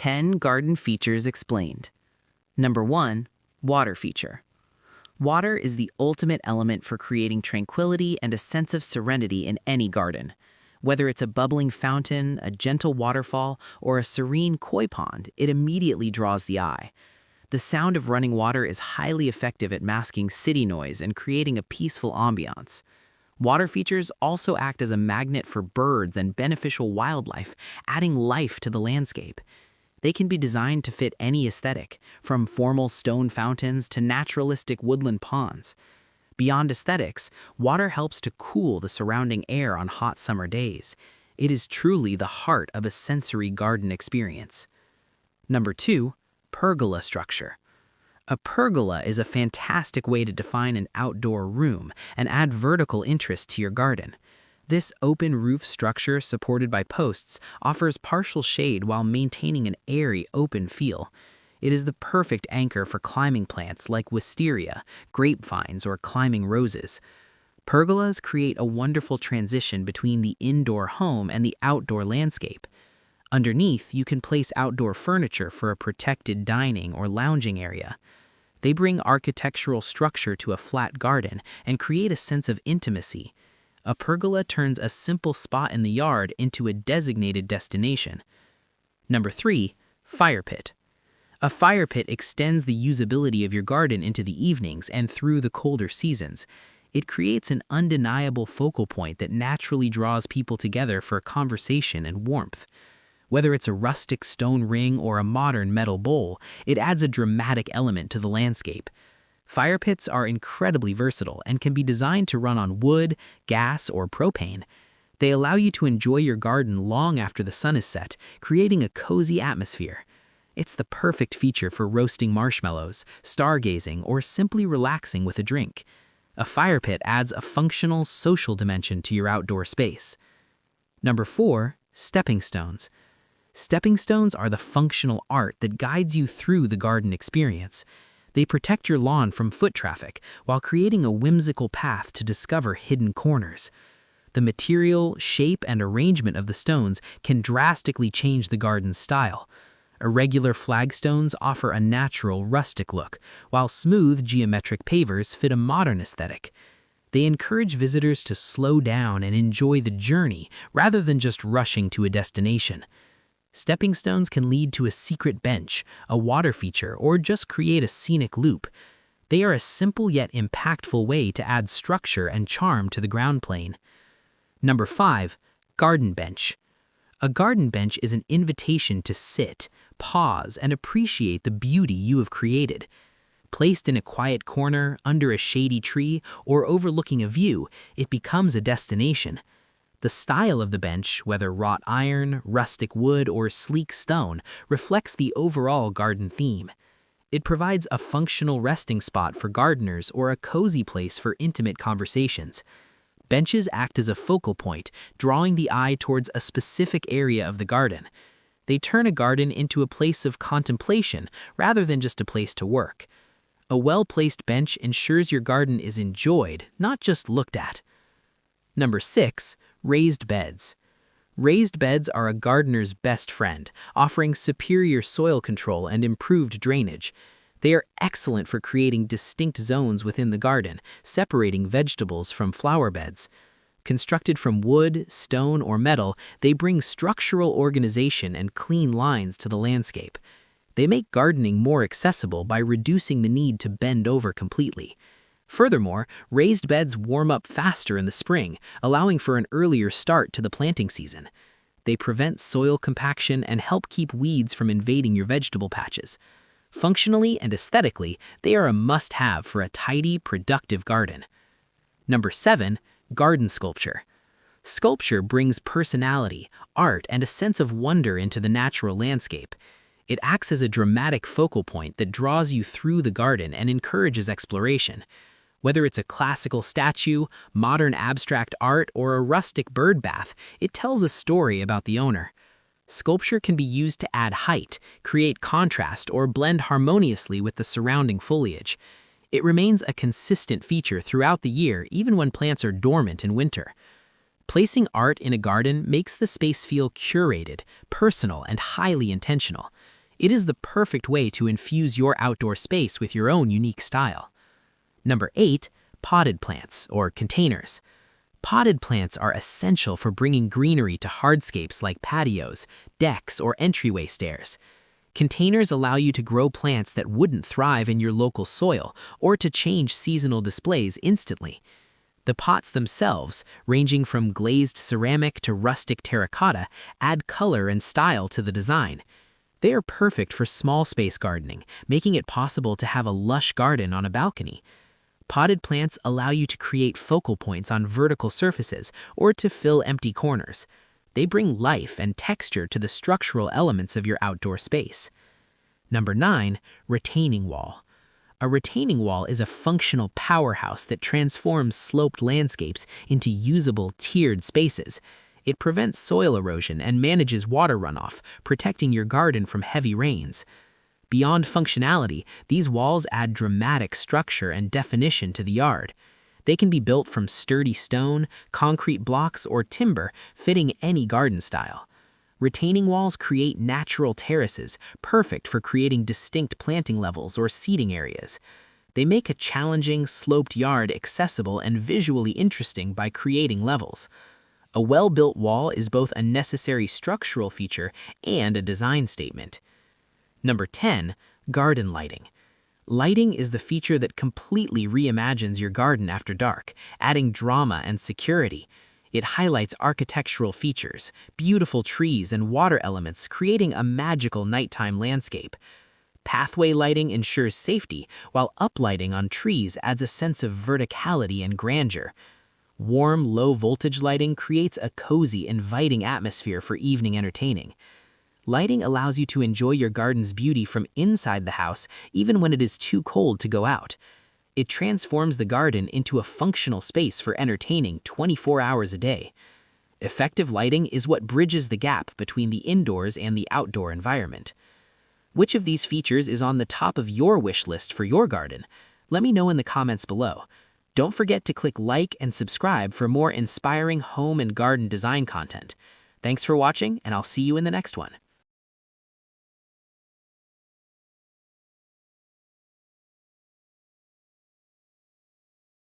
10 garden features explained. Number 1. Water feature. Water is the ultimate element for creating tranquility and a sense of serenity in any garden. Whether it's a bubbling fountain, a gentle waterfall, or a serene koi pond, it immediately draws the eye. The sound of running water is highly effective at masking city noise and creating a peaceful ambiance. Water features also act as a magnet for birds and beneficial wildlife, adding life to the landscape. They can be designed to fit any aesthetic, from formal stone fountains to naturalistic woodland ponds. Beyond aesthetics, water helps to cool the surrounding air on hot summer days. It is truly the heart of a sensory garden experience. Number 2. Pergola structure. A pergola is a fantastic way to define an outdoor room and add vertical interest to your garden. This open roof structure supported by posts offers partial shade while maintaining an airy, open feel. It is the perfect anchor for climbing plants like wisteria, grapevines, or climbing roses. Pergolas create a wonderful transition between the indoor home and the outdoor landscape. Underneath, you can place outdoor furniture for a protected dining or lounging area. They bring architectural structure to a flat garden and create a sense of intimacy. A pergola turns a simple spot in the yard into a designated destination. Number 3. Fire pit. A fire pit extends the usability of your garden into the evenings and through the colder seasons. It creates an undeniable focal point that naturally draws people together for conversation and warmth. Whether it's a rustic stone ring or a modern metal bowl, it adds a dramatic element to the landscape. Fire pits are incredibly versatile and can be designed to run on wood, gas, or propane. They allow you to enjoy your garden long after the sun is set, creating a cozy atmosphere. It's the perfect feature for roasting marshmallows, stargazing, or simply relaxing with a drink. A fire pit adds a functional, social dimension to your outdoor space. Number 4. Stepping stones. Stepping stones are the functional art that guides you through the garden experience. They protect your lawn from foot traffic while creating a whimsical path to discover hidden corners. The material, shape, and arrangement of the stones can drastically change the garden's style. Irregular flagstones offer a natural, rustic look, while smooth, geometric pavers fit a modern aesthetic. They encourage visitors to slow down and enjoy the journey rather than just rushing to a destination. Stepping stones can lead to a secret bench, a water feature, or just create a scenic loop. They are a simple yet impactful way to add structure and charm to the ground plane. Number 5. Garden bench. A garden bench is an invitation to sit, pause, and appreciate the beauty you have created. Placed in a quiet corner, under a shady tree, or overlooking a view, it becomes a destination. The style of the bench, whether wrought iron, rustic wood, or sleek stone, reflects the overall garden theme. It provides a functional resting spot for gardeners or a cozy place for intimate conversations. Benches act as a focal point, drawing the eye towards a specific area of the garden. They turn a garden into a place of contemplation rather than just a place to work. A well-placed bench ensures your garden is enjoyed, not just looked at. Number 6. Raised beds. Raised beds are a gardener's best friend, offering superior soil control and improved drainage. They are excellent for creating distinct zones within the garden, separating vegetables from flower beds. Constructed from wood, stone, or metal, they bring structural organization and clean lines to the landscape. They make gardening more accessible by reducing the need to bend over completely. Furthermore, raised beds warm up faster in the spring, allowing for an earlier start to the planting season. They prevent soil compaction and help keep weeds from invading your vegetable patches. Functionally and aesthetically, they are a must-have for a tidy, productive garden. Number 7. Garden sculpture. Sculpture brings personality, art, and a sense of wonder into the natural landscape. It acts as a dramatic focal point that draws you through the garden and encourages exploration. Whether it's a classical statue, modern abstract art, or a rustic bird bath, it tells a story about the owner. Sculpture can be used to add height, create contrast, or blend harmoniously with the surrounding foliage. It remains a consistent feature throughout the year, even when plants are dormant in winter. Placing art in a garden makes the space feel curated, personal, and highly intentional. It is the perfect way to infuse your outdoor space with your own unique style. Number 8, potted plants or containers. Potted plants are essential for bringing greenery to hardscapes like patios, decks, or entryway stairs. Containers allow you to grow plants that wouldn't thrive in your local soil or to change seasonal displays instantly. The pots themselves, ranging from glazed ceramic to rustic terracotta, add color and style to the design. They are perfect for small space gardening, making it possible to have a lush garden on a balcony. Potted plants allow you to create focal points on vertical surfaces or to fill empty corners. They bring life and texture to the structural elements of your outdoor space. Number 9, retaining wall. A retaining wall is a functional powerhouse that transforms sloped landscapes into usable, tiered spaces. It prevents soil erosion and manages water runoff, protecting your garden from heavy rains. Beyond functionality, these walls add dramatic structure and definition to the yard. They can be built from sturdy stone, concrete blocks, or timber, fitting any garden style. Retaining walls create natural terraces, perfect for creating distinct planting levels or seating areas. They make a challenging, sloped yard accessible and visually interesting by creating levels. A well-built wall is both a necessary structural feature and a design statement. Number 10, garden lighting. Lighting is the feature that completely reimagines your garden after dark, adding drama and security. It highlights architectural features, beautiful trees, and water elements, creating a magical nighttime landscape. Pathway lighting ensures safety, while uplighting on trees adds a sense of verticality and grandeur. Warm, low-voltage lighting creates a cozy, inviting atmosphere for evening entertaining. Lighting allows you to enjoy your garden's beauty from inside the house, even when it is too cold to go out. It transforms the garden into a functional space for entertaining 24 hours a day. Effective lighting is what bridges the gap between the indoors and the outdoor environment. Which of these features is on the top of your wish list for your garden? Let me know in the comments below. Don't forget to click like and subscribe for more inspiring home and garden design content. Thanks for watching, and I'll see you in the next one.